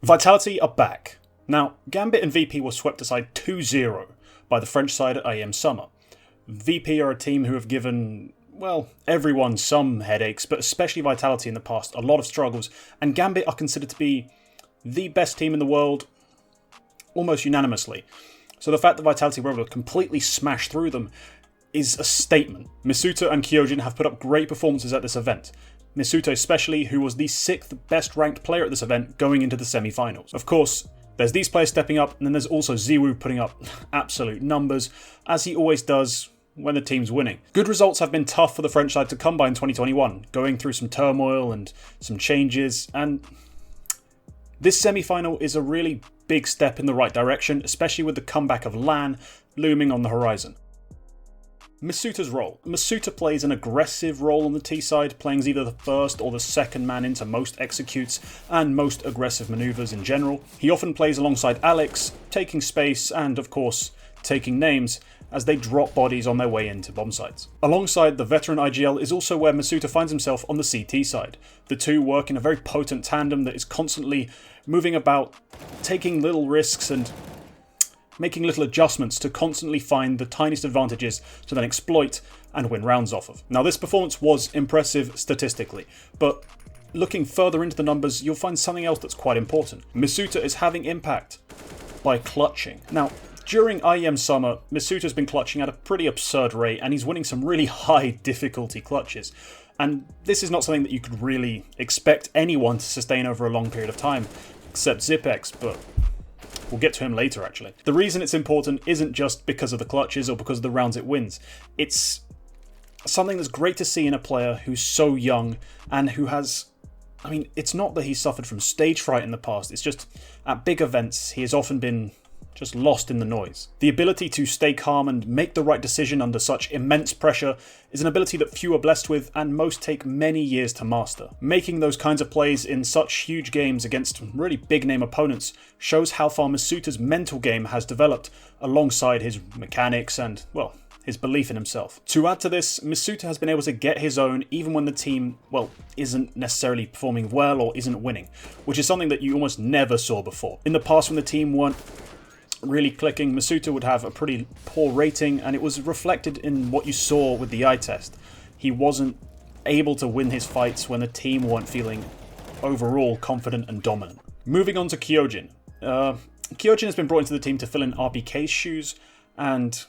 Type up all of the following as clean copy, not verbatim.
Vitality are back. Now, Gambit and VP were swept aside 2-0 by the French side at IEM Summer. VP are a team who have given, well, everyone some headaches, but especially Vitality in the past, a lot of struggles, and Gambit are considered to be the best team in the world almost unanimously. So the fact that Vitality were able to completely smash through them is a statement. Misutaaa and Kyojin have put up great performances at this event. Misutaaa especially, who was the 6th best ranked player at this event going into the semi-finals. Of course, there's these players stepping up, and then there's also Ziwu putting up absolute numbers, as he always does when the team's winning. Good results have been tough for the French side to come by in 2021, going through some turmoil and some changes, and this semi-final is a really big step in the right direction, especially with the comeback of LAN looming on the horizon. Misuta's role. Misutaaa plays an aggressive role on the T side, playing as either the first or the second man into most executes and most aggressive maneuvers in general. He often plays alongside Alex, taking space and, of course, taking names as they drop bodies on their way into bomb sites. Alongside the veteran IGL is also where Misutaaa finds himself on the CT side. The two work in a very potent tandem that is constantly moving about, taking little risks and making little adjustments to constantly find the tiniest advantages to then exploit and win rounds off of. Now, this performance was impressive statistically, but looking further into the numbers, you'll find something else that's quite important. Misutaaa is having impact by clutching. Now, during IEM Summer, Misutaa's been clutching at a pretty absurd rate, and he's winning some really high difficulty clutches. And this is not something that you could really expect anyone to sustain over a long period of time, except Zipex, but we'll get to him later actually. The reason it's important isn't just because of the clutches or because of the rounds it wins. It's something that's great to see in a player who's so young and who has, I mean, it's not that he's suffered from stage fright in the past, it's just at big events he has often been just lost in the noise. The ability to stay calm and make the right decision under such immense pressure is an ability that few are blessed with and most take many years to master. Making those kinds of plays in such huge games against really big name opponents shows how far Misutaa's mental game has developed alongside his mechanics and, well, his belief in himself. To add to this, Misutaaa has been able to get his own even when the team, well, isn't necessarily performing well or isn't winning, which is something that you almost never saw before. In the past, when the team weren't really clicking, Misutaaa would have a pretty poor rating, and it was reflected in what you saw with the eye test. He wasn't able to win his fights when the team weren't feeling overall confident and dominant. Moving on to Kyojin. Kyojin has been brought into the team to fill in RPK's shoes, and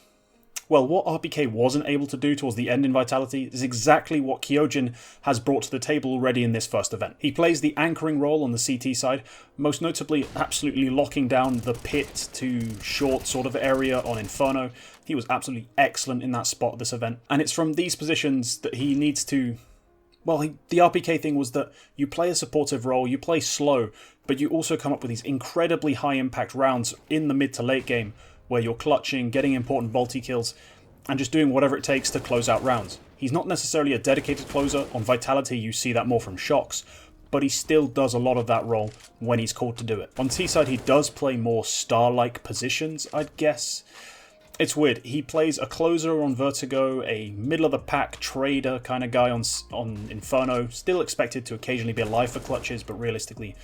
well, what RPK wasn't able to do towards the end in Vitality is exactly what Kyojin has brought to the table already in this first event. He plays the anchoring role on the CT side, most notably absolutely locking down the pit to short sort of area on Inferno. He was absolutely excellent in that spot at this event, and it's from these positions that he needs to, well, the RPK thing was that you play a supportive role, you play slow, but you also come up with these incredibly high impact rounds in the mid to late game where you're clutching, getting important multi kills, and just doing whatever it takes to close out rounds. He's not necessarily a dedicated closer. On Vitality, you see that more from Shox, but he still does a lot of that role when he's called to do it. On T-side, he does play more star-like positions, I'd guess. It's weird. He plays a closer on Vertigo, a middle-of-the-pack trader kind of guy on Inferno, still expected to occasionally be alive for clutches, but realistically,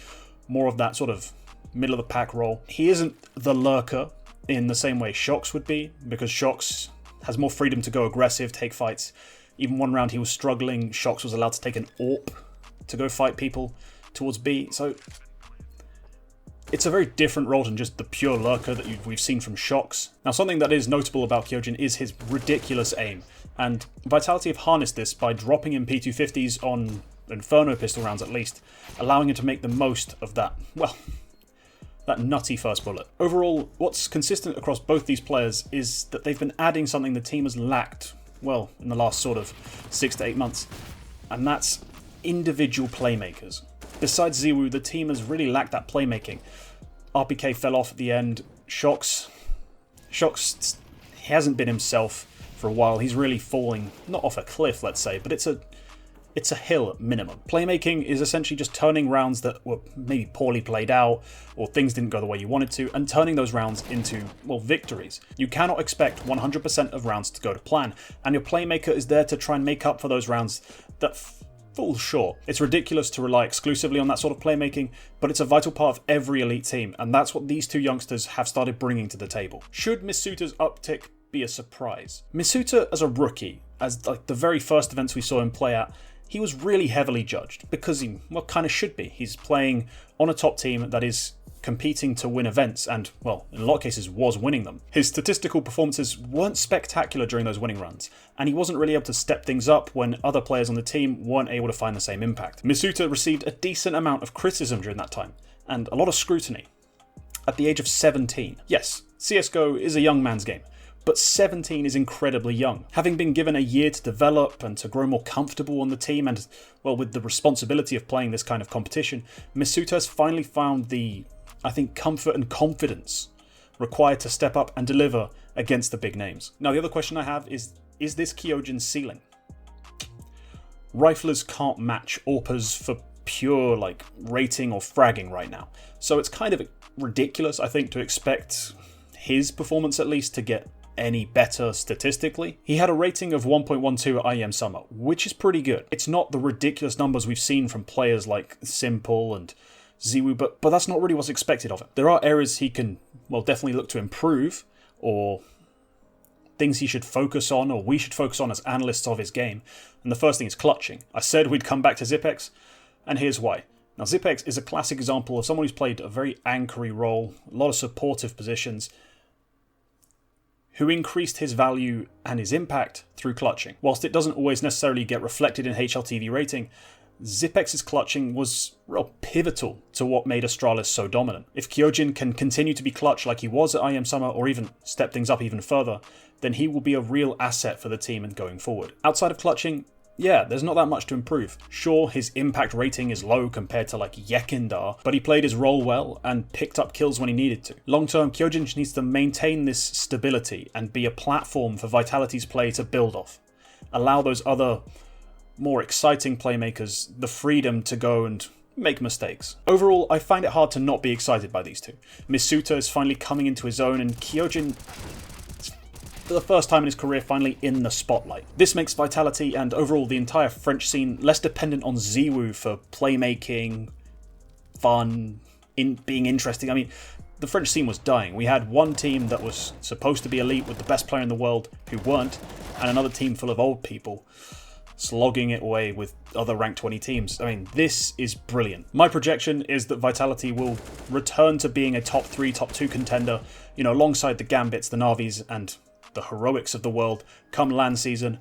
more of that sort of middle-of-the-pack role. He isn't the lurker in the same way Shox would be, because Shox has more freedom to go aggressive, take fights. Even one round he was struggling, Shox was allowed to take an AWP to go fight people towards B, so it's a very different role than just the pure lurker that we've seen from Shox. Now, something that is notable about Kyojin is his ridiculous aim, and Vitality have harnessed this by dropping in P250s on Inferno pistol rounds at least, allowing him to make the most of that, well, that nutty first bullet. Overall, what's consistent across both these players is that they've been adding something the team has lacked, well, in the last sort of 6 to 8 months, and that's individual playmakers. Besides Ziwu, the team has really lacked that playmaking. RPK fell off at the end. Shox, he hasn't been himself for a while. He's really falling, not off a cliff, let's say, but it's a hill at minimum. Playmaking is essentially just turning rounds that were maybe poorly played out or things didn't go the way you wanted to and turning those rounds into, well, victories. You cannot expect 100% of rounds to go to plan, and your playmaker is there to try and make up for those rounds that full sure. It's ridiculous to rely exclusively on that sort of playmaking, but it's a vital part of every elite team, and that's what these two youngsters have started bringing to the table. Should Misuta's uptick be a surprise? Misuta as a rookie, as like the very first events we saw him play at, he was really heavily judged, because he, well, kind of should be. He's playing on a top team that is competing to win events and, well, in a lot of cases was winning them. His statistical performances weren't spectacular during those winning runs, and he wasn't really able to step things up when other players on the team weren't able to find the same impact. Misuta received a decent amount of criticism during that time, and a lot of scrutiny. At the age of 17. Yes, CSGO is a young man's game, but 17 is incredibly young. Having been given a year to develop and to grow more comfortable on the team and, well, with the responsibility of playing this kind of competition, Misuta has finally found the, I think, comfort and confidence required to step up and deliver against the big names. Now, the other question I have is this Kyojin's ceiling? Riflers can't match AWPers for pure, like, rating or fragging right now. So it's kind of ridiculous, I think, to expect his performance at least to get any better statistically. He had a rating of 1.12 at IEM Summer, which is pretty good. It's not the ridiculous numbers we've seen from players like Simple and Ziwu, but that's not really what's expected of him. There are areas he can, well, definitely look to improve, or things he should focus on, or we should focus on as analysts of his game. And the first thing is clutching. I said we'd come back to Zipex, and here's why. Now, Zipex is a classic example of someone who's played a very anchory role, a lot of supportive positions, who increased his value and his impact through clutching. Whilst it doesn't always necessarily get reflected in HLTV rating, Zipex's clutching was real pivotal to what made Astralis so dominant. If Kyojin can continue to be clutch like he was at IEM Summer, or even step things up even further, then he will be a real asset for the team and going forward. Outside of clutching, yeah, there's not that much to improve. Sure, his impact rating is low compared to like Yekindar, but he played his role well and picked up kills when he needed to. Long term, Kyojin needs to maintain this stability and be a platform for Vitality's play to build off. Allow those other, more exciting playmakers the freedom to go and make mistakes. Overall, I find it hard to not be excited by these two. Misuta is finally coming into his own, and Kyojin, for the first time in his career, finally in the spotlight. This makes Vitality and overall the entire French scene less dependent on Ziwu for playmaking, fun, being interesting. I mean, the French scene was dying. We had one team that was supposed to be elite with the best player in the world who weren't, and another team full of old people slogging it away with other ranked 20 teams. I mean, this is brilliant. My projection is that Vitality will return to being a top 3, top 2 contender, you know, alongside the Gambits, the Navis, and the heroics of the world come LAN season.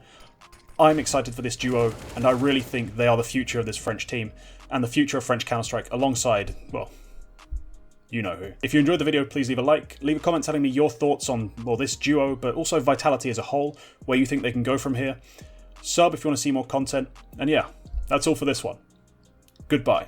I'm excited for this duo, and I really think they are the future of this French team, and the future of French Counter-Strike alongside, well, you know who. If you enjoyed the video, please leave a like, leave a comment telling me your thoughts on, well, this duo, but also Vitality as a whole, where you think they can go from here. Sub if you want to see more content, and yeah, that's all for this one. Goodbye.